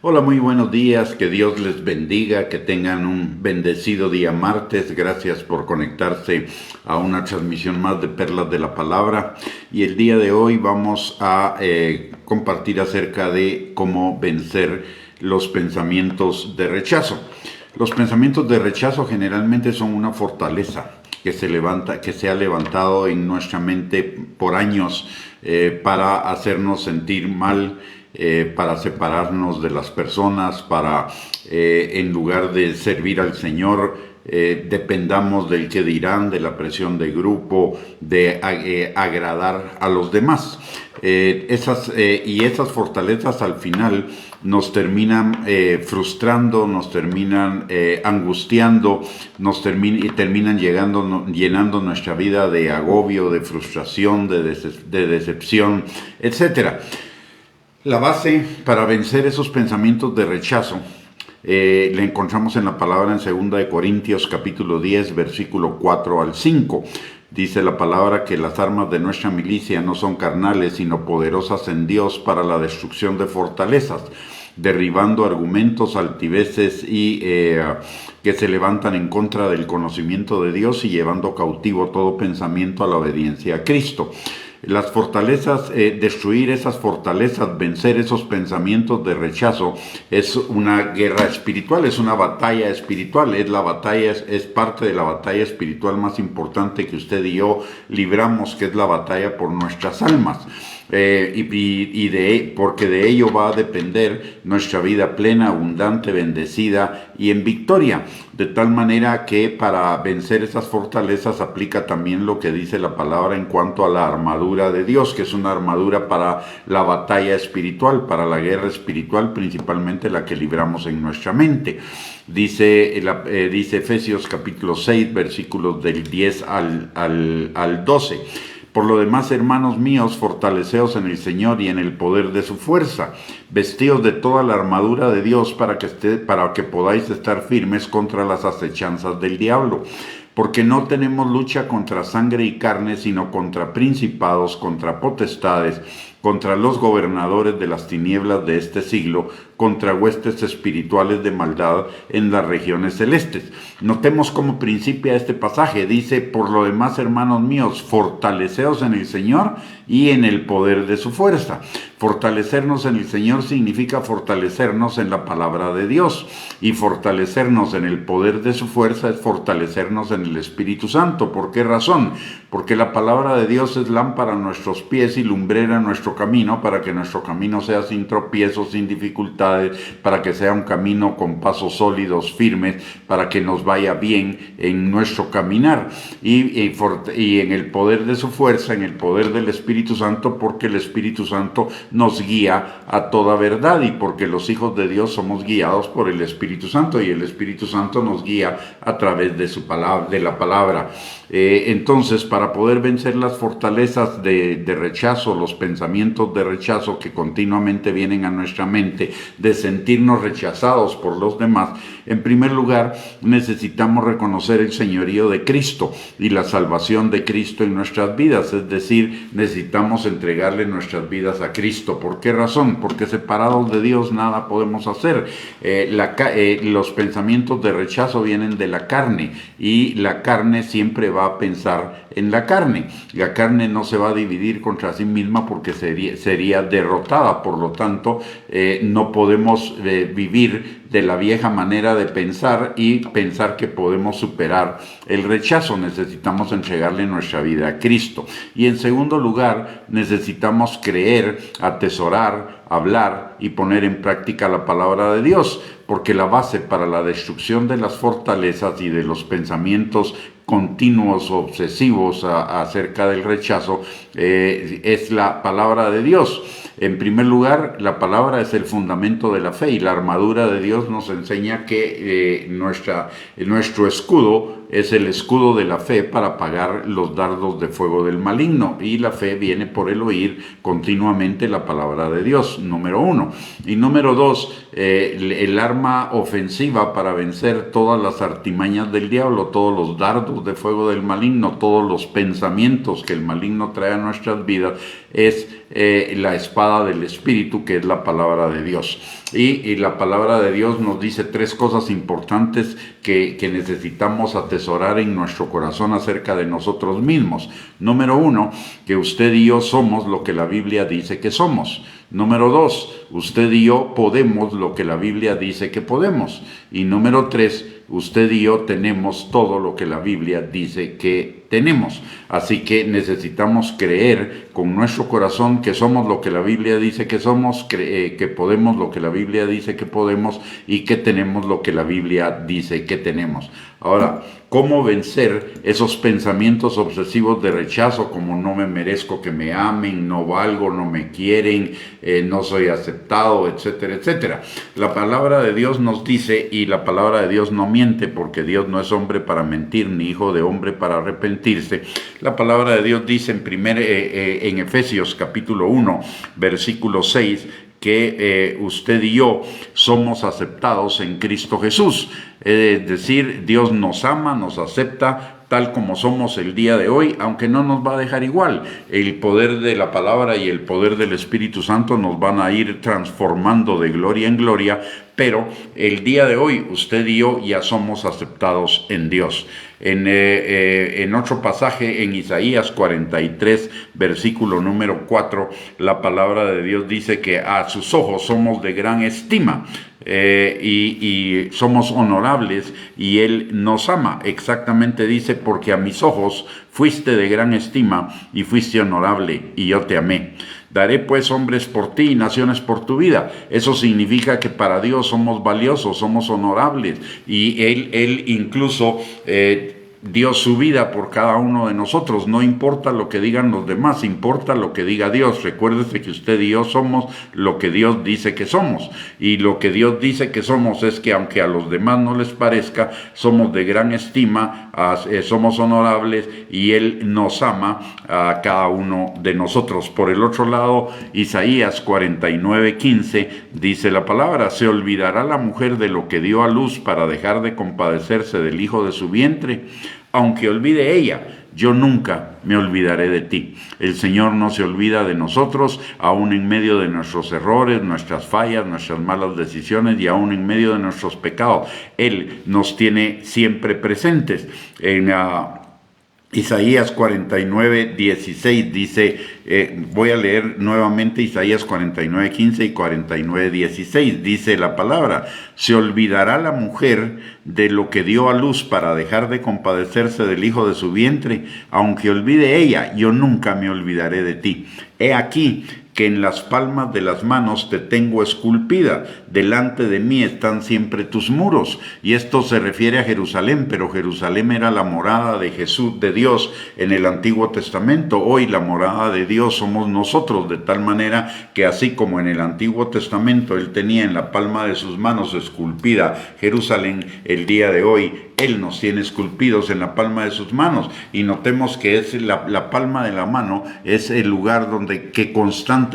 Hola, muy buenos días, que Dios les bendiga, que tengan un bendecido día martes. Gracias por conectarse a una transmisión más de Perlas de la Palabra. Y el día de hoy vamos a compartir acerca de cómo vencer los pensamientos de rechazo. Los pensamientos de rechazo generalmente son una fortaleza que se ha levantado en nuestra mente por años para hacernos sentir mal, para separarnos de las personas, para en lugar de servir al Señor, dependamos del que dirán, de la presión de grupo, de agradar a los demás. Esas fortalezas al final nos terminan frustrando, nos terminan angustiando, y terminan llenando nuestra vida de agobio, de frustración, de decepción, etcétera. La base para vencer esos pensamientos de rechazo la encontramos en la palabra en 2 Corintios capítulo 10, versículo 4 al 5. Dice la palabra que las armas de nuestra milicia no son carnales, sino poderosas en Dios para la destrucción de fortalezas, derribando argumentos, altiveces y que se levantan en contra del conocimiento de Dios y llevando cautivo todo pensamiento a la obediencia a Cristo. Las fortalezas, destruir esas fortalezas, vencer esos pensamientos de rechazo, es una guerra espiritual, es una batalla espiritual, es parte de la batalla espiritual más importante que usted y yo libramos, que es la batalla por nuestras almas. Porque de ello va a depender nuestra vida plena, abundante, bendecida y en victoria. De tal manera que para vencer esas fortalezas aplica también lo que dice la palabra en cuanto a la armadura de Dios, que es una armadura para la batalla espiritual, para la guerra espiritual, principalmente la que libramos en nuestra mente. Dice Efesios capítulo 6, versículos del 10 al 12. Por lo demás, hermanos míos, fortaleceos en el Señor y en el poder de su fuerza. Vestíos de toda la armadura de Dios para que podáis estar firmes contra las acechanzas del diablo. Porque no tenemos lucha contra sangre y carne, sino contra principados, contra potestades, contra los gobernadores de las tinieblas de este siglo, contra huestes espirituales de maldad en las regiones celestes. Notemos cómo principia este pasaje. Dice, por lo demás, hermanos míos, fortaleceos en el Señor y en el poder de su fuerza. Fortalecernos en el Señor significa fortalecernos en la palabra de Dios, y fortalecernos en el poder de su fuerza es fortalecernos en el Espíritu Santo. ¿Por qué razón? Porque la palabra de Dios es lámpara a nuestros pies y lumbrera a nuestro camino, para que nuestro camino sea sin tropiezos, sin dificultades, para que sea un camino con pasos sólidos, firmes, para que nos vaya bien en nuestro caminar, y en el poder de su fuerza, en el poder del Espíritu Santo, porque el Espíritu Santo nos guía a toda verdad, y porque los hijos de Dios somos guiados por el Espíritu Santo, y el Espíritu Santo nos guía a través de su palabra, de la palabra. Entonces, para poder vencer las fortalezas de rechazo, los pensamientos de rechazo que continuamente vienen a nuestra mente, de sentirnos rechazados por los demás, en primer lugar necesitamos reconocer el señorío de Cristo y la salvación de Cristo en nuestras vidas. Es decir, necesitamos entregarle nuestras vidas a Cristo. ¿Por qué razón? Porque separados de Dios nada podemos hacer. Los pensamientos de rechazo vienen de la carne, y la carne siempre va a pensar en la carne. La carne no se va a dividir contra sí misma porque sería derrotada. Por lo tanto, no podemos vivir de la vieja manera de pensar y pensar que podemos superar el rechazo. Necesitamos entregarle nuestra vida a Cristo. Y en segundo lugar, necesitamos creer, atesorar, hablar y poner en práctica la palabra de Dios, porque la base para la destrucción de las fortalezas y de los pensamientos continuos, obsesivos acerca del rechazo, es la palabra de Dios. En primer lugar, la palabra es el fundamento de la fe, y la armadura de Dios nos enseña que nuestro escudo es el escudo de la fe para apagar los dardos de fuego del maligno, y la fe viene por el oír continuamente la palabra de Dios, número uno. Y número dos, el arma ofensiva para vencer todas las artimañas del diablo, todos los dardos de fuego del maligno, todos los pensamientos que el maligno trae a nuestras vidas, es la espada del Espíritu, que es la palabra de Dios. Y la palabra de Dios nos dice tres cosas importantes que necesitamos atesorar en nuestro corazón acerca de nosotros mismos. Número 1, que usted y yo somos lo que la Biblia dice que somos. Número 2, usted y yo podemos lo que la Biblia dice que podemos. Y número 3, usted y yo tenemos todo lo que la Biblia dice que tenemos. Así que necesitamos creer con nuestro corazón que somos lo que la Biblia dice que somos, que podemos lo que la Biblia dice que podemos y que tenemos lo que la Biblia dice que tenemos. Ahora, ¿cómo vencer esos pensamientos obsesivos de rechazo como no me merezco que me amen, no valgo, no me quieren, no soy aceptado, etcétera, etcétera? La palabra de Dios nos dice, y la palabra de Dios no miente, porque Dios no es hombre para mentir, ni hijo de hombre para arrepentirse. La palabra de Dios dice en Efesios capítulo 1, versículo 6, que usted y yo somos aceptados en Cristo Jesús. Es decir, Dios nos ama, nos acepta tal como somos el día de hoy, aunque no nos va a dejar igual. El poder de la palabra y el poder del Espíritu Santo nos van a ir transformando de gloria en gloria, pero el día de hoy usted y yo ya somos aceptados en Dios. En otro pasaje, en Isaías 43, versículo número 4, la palabra de Dios dice que a sus ojos somos de gran estima. Y somos honorables y Él nos ama. Exactamente dice, porque a mis ojos fuiste de gran estima y fuiste honorable y yo te amé. Daré pues hombres por ti y naciones por tu vida. Eso significa que para Dios somos valiosos, somos honorables, y Él incluso dio su vida por cada uno de nosotros. No importa lo que digan los demás, importa lo que diga Dios. Recuérdese que usted y yo somos lo que Dios dice que somos, y lo que Dios dice que somos es que aunque a los demás no les parezca, somos de gran estima, somos honorables y Él nos ama a cada uno de nosotros. Por el otro lado, Isaías 49:15 dice la palabra: ¿se olvidará la mujer de lo que dio a luz para dejar de compadecerse del hijo de su vientre? Aunque olvide ella, yo nunca me olvidaré de ti. El Señor no se olvida de nosotros, aún en medio de nuestros errores, nuestras fallas, nuestras malas decisiones y aún en medio de nuestros pecados. Él nos tiene siempre presentes. En Isaías 49:16 dice, voy a leer nuevamente Isaías 49:15 y 49:16, dice la palabra: ¿se olvidará la mujer de lo que dio a luz para dejar de compadecerse del hijo de su vientre? Aunque olvide ella, yo nunca me olvidaré de ti. He aquí que en las palmas de las manos te tengo esculpida, delante de mí están siempre tus muros. Y esto se refiere a Jerusalén, pero Jerusalén era la morada de Jesús, de Dios, en el Antiguo Testamento. Hoy la morada de Dios somos nosotros, de tal manera que así como en el Antiguo Testamento Él tenía en la palma de sus manos esculpida Jerusalén, el día de hoy Él nos tiene esculpidos en la palma de sus manos. Y notemos que es la palma de la mano es el lugar que constantemente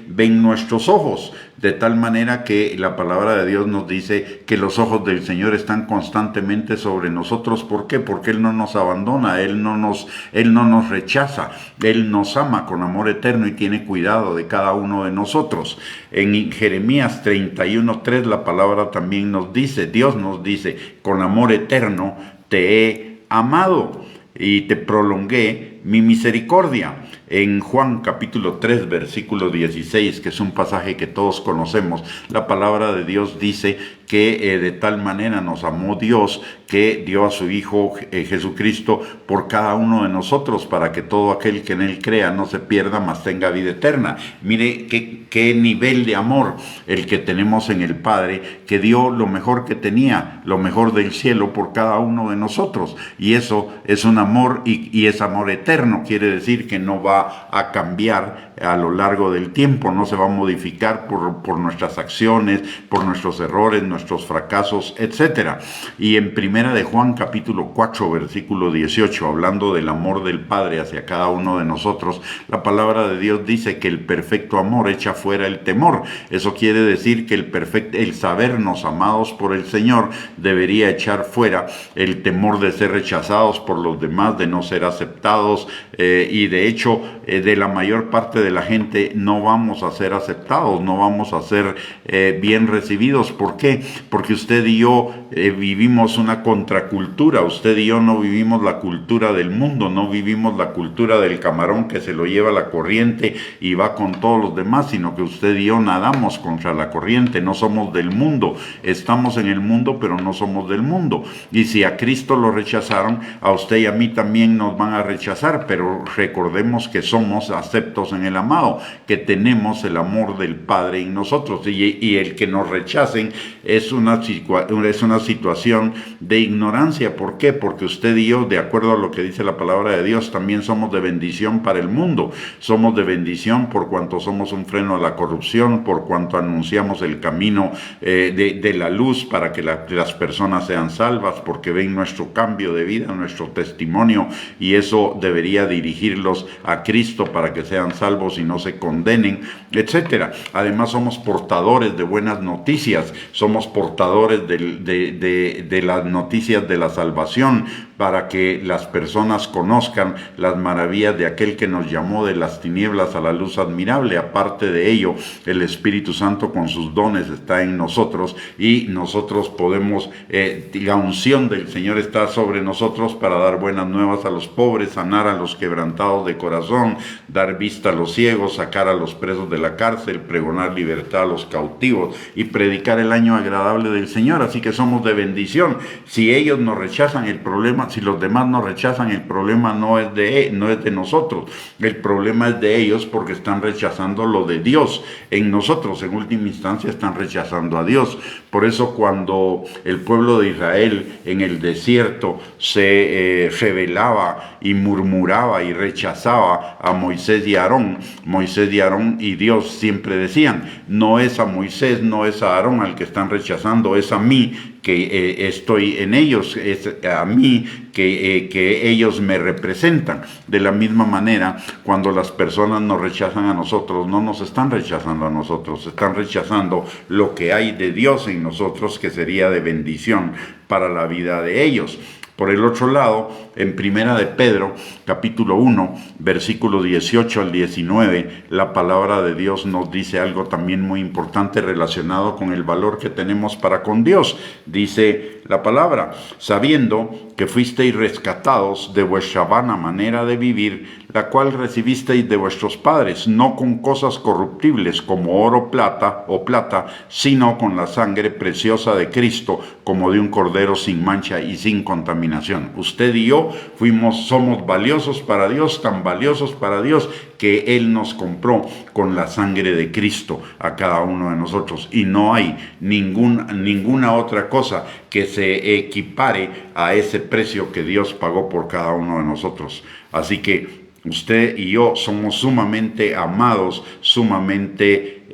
ven nuestros ojos, de tal manera que la palabra de Dios nos dice que los ojos del Señor están constantemente sobre nosotros. ¿Por qué? Porque Él no nos abandona, Él no nos rechaza, Él nos ama con amor eterno y tiene cuidado de cada uno de nosotros. En Jeremías 31:3 la palabra también nos dice, Dios nos dice: con amor eterno te he amado y te prolongué mi misericordia. En Juan capítulo 3 versículo 16, que es un pasaje que todos conocemos, la palabra de Dios dice que de tal manera nos amó Dios que dio a su Hijo Jesucristo por cada uno de nosotros, para que todo aquel que en Él crea no se pierda, mas tenga vida eterna. Mire qué nivel de amor el que tenemos en el Padre, que dio lo mejor que tenía, lo mejor del cielo por cada uno de nosotros. Y eso es un amor, y es amor eterno. Quiere decir que no va a cambiar a lo largo del tiempo, no se va a modificar por nuestras acciones, por nuestros errores, nuestros fracasos, etc. Y en Primera de Juan capítulo 4 versículo 18, hablando del amor del Padre hacia cada uno de nosotros, la palabra de Dios dice que el perfecto amor echa fuera el temor. Eso quiere decir que el sabernos amados por el Señor debería echar fuera el temor de ser rechazados por los demás, de no ser aceptados, y de hecho de la mayor parte de la gente no vamos a ser aceptados, no vamos a ser bien recibidos. ¿Por qué? Porque usted y yo vivimos una contracultura. Usted y yo no vivimos la cultura del mundo, no vivimos la cultura del camarón que se lo lleva la corriente y va con todos los demás, sino que usted y yo nadamos contra la corriente. No somos del mundo, estamos en el mundo, pero no somos del mundo. Y si a Cristo lo rechazaron, a usted y a mí también nos van a rechazar, pero recordemos que somos aceptos en el amado, que tenemos el amor del Padre en nosotros, y el que nos rechacen es una situación de ignorancia. ¿Por qué? Porque usted y yo, de acuerdo a lo que dice la palabra de Dios, también somos de bendición para el mundo. Somos de bendición por cuanto somos un freno a la corrupción, por cuanto anunciamos el camino de la luz para que las personas sean salvas, porque ven nuestro cambio de vida, nuestro testimonio, y eso debería dirigirlos a Cristo para que sean salvos y no se condenen, etcétera. Además, somos portadores de buenas noticias, somos portadores de las noticias de la salvación, para que las personas conozcan las maravillas de aquel que nos llamó de las tinieblas a la luz admirable. Aparte de ello, el Espíritu Santo con sus dones está en nosotros, y nosotros podemos, la unción del Señor está sobre nosotros para dar buenas nuevas a los pobres, sanar a los quebrantados de corazón, dar vista a los ciegos, sacar a los presos de la cárcel, pregonar libertad a los cautivos y predicar el año agradable del Señor. Así que somos de bendición. Si ellos nos rechazan, el problema, si los demás nos rechazan, el problema no es de nosotros, el problema es de ellos, porque están rechazando lo de Dios en nosotros. En última instancia están rechazando a Dios. Por eso, cuando el pueblo de Israel en el desierto se rebelaba y murmuraba y rechazaba a Moisés y Aarón y Dios siempre decían: no es a Moisés, no es a Aarón al que están rechazando, es a mí, que estoy en ellos, es a mí que ellos me representan. De la misma manera, cuando las personas nos rechazan a nosotros, no nos están rechazando a nosotros, están rechazando lo que hay de Dios en nosotros, que sería de bendición para la vida de ellos. Por el otro lado, en Primera de Pedro, capítulo 1, versículo 18 al 19, la palabra de Dios nos dice algo también muy importante relacionado con el valor que tenemos para con Dios. Dice la palabra: sabiendo que fuisteis rescatados de vuestra vana manera de vivir, la cual recibisteis de vuestros padres, no con cosas corruptibles como oro o plata, sino con la sangre preciosa de Cristo, como de un cordero sin mancha y sin contaminación. Usted y yo somos valiosos para Dios, tan valiosos para Dios que Él nos compró con la sangre de Cristo a cada uno de nosotros, y no hay ninguna otra cosa que se equipare a ese precio que Dios pagó por cada uno de nosotros. Así que usted y yo somos sumamente amados, sumamente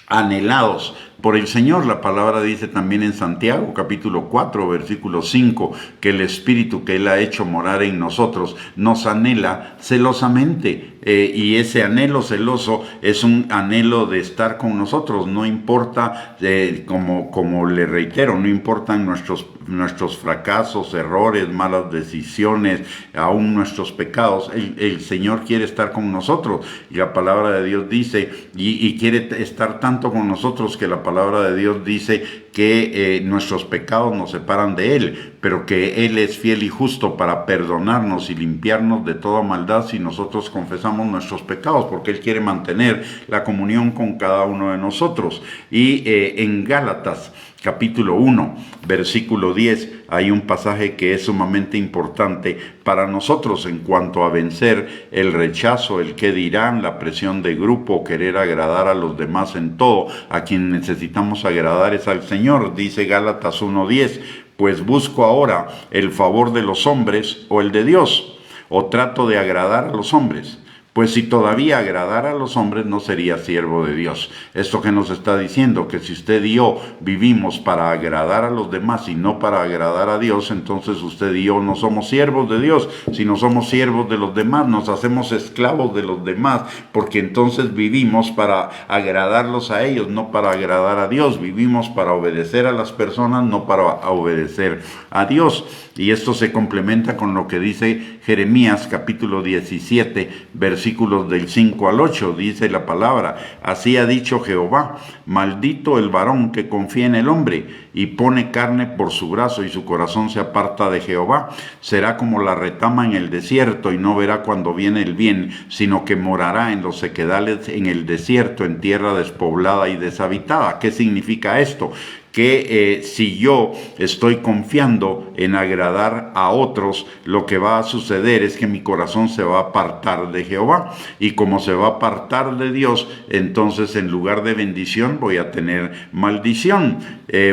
anhelados por el Señor. La palabra dice también en Santiago capítulo 4 versículo 5 que el Espíritu que Él ha hecho morar en nosotros nos anhela celosamente, y ese anhelo celoso es un anhelo de estar con nosotros. No importa, como le reitero, no importan nuestros fracasos, errores, malas decisiones, aún nuestros pecados. El Señor quiere estar con nosotros, y la palabra de Dios dice, y quiere estar tanto con nosotros, que la palabra de Dios dice que nuestros pecados nos separan de Él, pero que Él es fiel y justo para perdonarnos y limpiarnos de toda maldad si nosotros confesamos nuestros pecados, porque Él quiere mantener la comunión con cada uno de nosotros. Y en Gálatas capítulo 1, versículo 10, hay un pasaje que es sumamente importante para nosotros en cuanto a vencer el rechazo, el qué dirán, la presión de grupo, querer agradar a los demás en todo. A quien necesitamos agradar es al Señor. Dice Gálatas 1:10, pues busco ahora el favor de los hombres o el de Dios, o trato de agradar a los hombres. Pues si todavía agradara a los hombres, no sería siervo de Dios. Esto que nos está diciendo, que si usted y yo vivimos para agradar a los demás y no para agradar a Dios, entonces usted y yo no somos siervos de Dios. Si no somos siervos de los demás, nos hacemos esclavos de los demás, porque entonces vivimos para agradarlos a ellos, no para agradar a Dios. Vivimos para obedecer a las personas, no para obedecer a Dios. Y esto se complementa con lo que dice Jeremías capítulo 17, versículo versículos del 5 al 8, dice la palabra: así ha dicho Jehová, maldito el varón que confía en el hombre y pone carne por su brazo y su corazón se aparta de Jehová. Será como la retama en el desierto y no verá cuando viene el bien, sino que morará en los sequedales en el desierto, en tierra despoblada y deshabitada. ¿Qué significa esto? Que si yo estoy confiando en agradar a otros, lo que va a suceder es que mi corazón se va a apartar de Jehová, y como se va a apartar de Dios, entonces en lugar de bendición voy a tener maldición.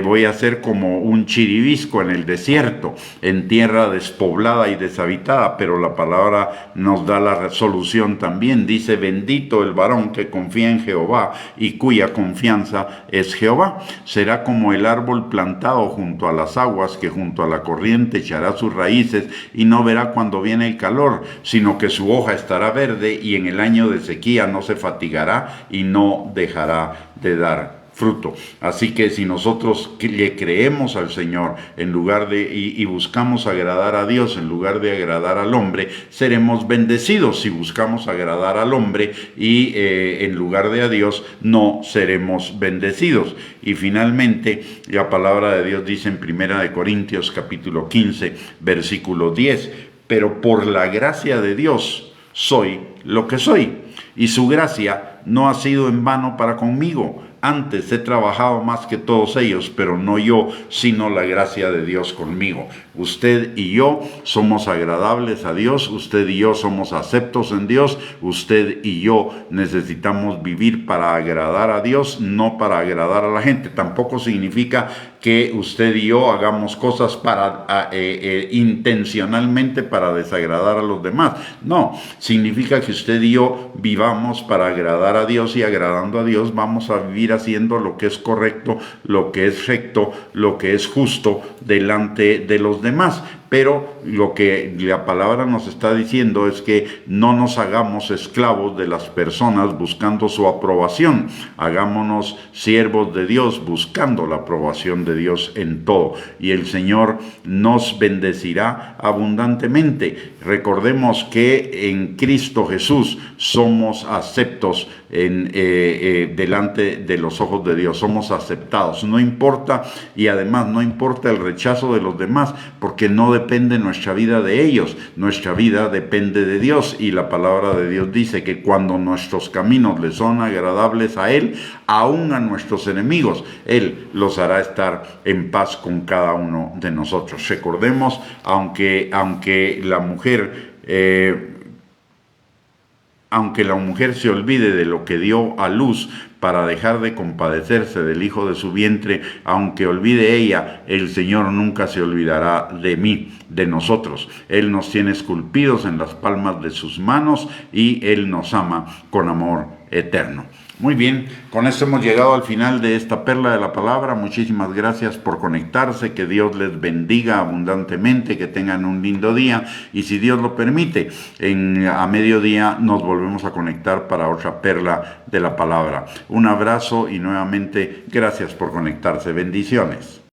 Voy a ser como un chiribisco en el desierto, en tierra despoblada y deshabitada. Pero la palabra nos da la resolución también. Dice: bendito el varón que confía en Jehová y cuya confianza es Jehová. Será como el árbol plantado junto a las aguas, que junto a la corriente echará sus raíces y no verá cuando viene el calor, sino que su hoja estará verde, y en el año de sequía no se fatigará y no dejará de dar fruto. Así que si nosotros le creemos al Señor en lugar de y buscamos agradar a Dios en lugar de agradar al hombre, seremos bendecidos. Si buscamos agradar al hombre y en lugar de a Dios, no seremos bendecidos. Y finalmente, la palabra de Dios dice en 1 Corintios capítulo 15, versículo 10: pero por la gracia de Dios soy lo que soy, y su gracia no ha sido en vano para conmigo. Antes he trabajado más que todos ellos, pero no yo, sino la gracia de Dios conmigo. Usted y yo somos agradables a Dios, usted y yo somos aceptos en Dios, usted y yo necesitamos vivir para agradar a Dios, no para agradar a la gente. Tampoco significa que usted y yo hagamos cosas intencionalmente para desagradar a los demás. No, significa que usted y yo vivamos para agradar a Dios, y agradando a Dios vamos a vivir haciendo lo que es correcto, lo que es recto, lo que es justo delante de los demás. Pero lo que la palabra nos está diciendo es que no nos hagamos esclavos de las personas buscando su aprobación. Hagámonos siervos de Dios buscando la aprobación de Dios en todo, y el Señor nos bendecirá abundantemente. Recordemos que en Cristo Jesús somos aceptos delante de los ojos de Dios. Somos aceptados, no importa, y además no importa el rechazo de los demás, porque no depende nuestra vida de ellos, nuestra vida depende de Dios. Y la palabra de Dios dice que cuando nuestros caminos le son agradables a Él, aún a nuestros enemigos, Él los hará estar en paz con cada uno de nosotros. Recordemos, aunque la mujer se olvide de lo que dio a luz para dejar de compadecerse del hijo de su vientre, aunque olvide ella, el Señor nunca se olvidará de mí, de nosotros. Él nos tiene esculpidos en las palmas de sus manos y Él nos ama con amor eterno. Muy bien, con esto hemos llegado al final de esta perla de la palabra. Muchísimas gracias por conectarse, que Dios les bendiga abundantemente, que tengan un lindo día, y si Dios lo permite, a mediodía nos volvemos a conectar para otra perla de la palabra. Un abrazo y nuevamente gracias por conectarse. Bendiciones.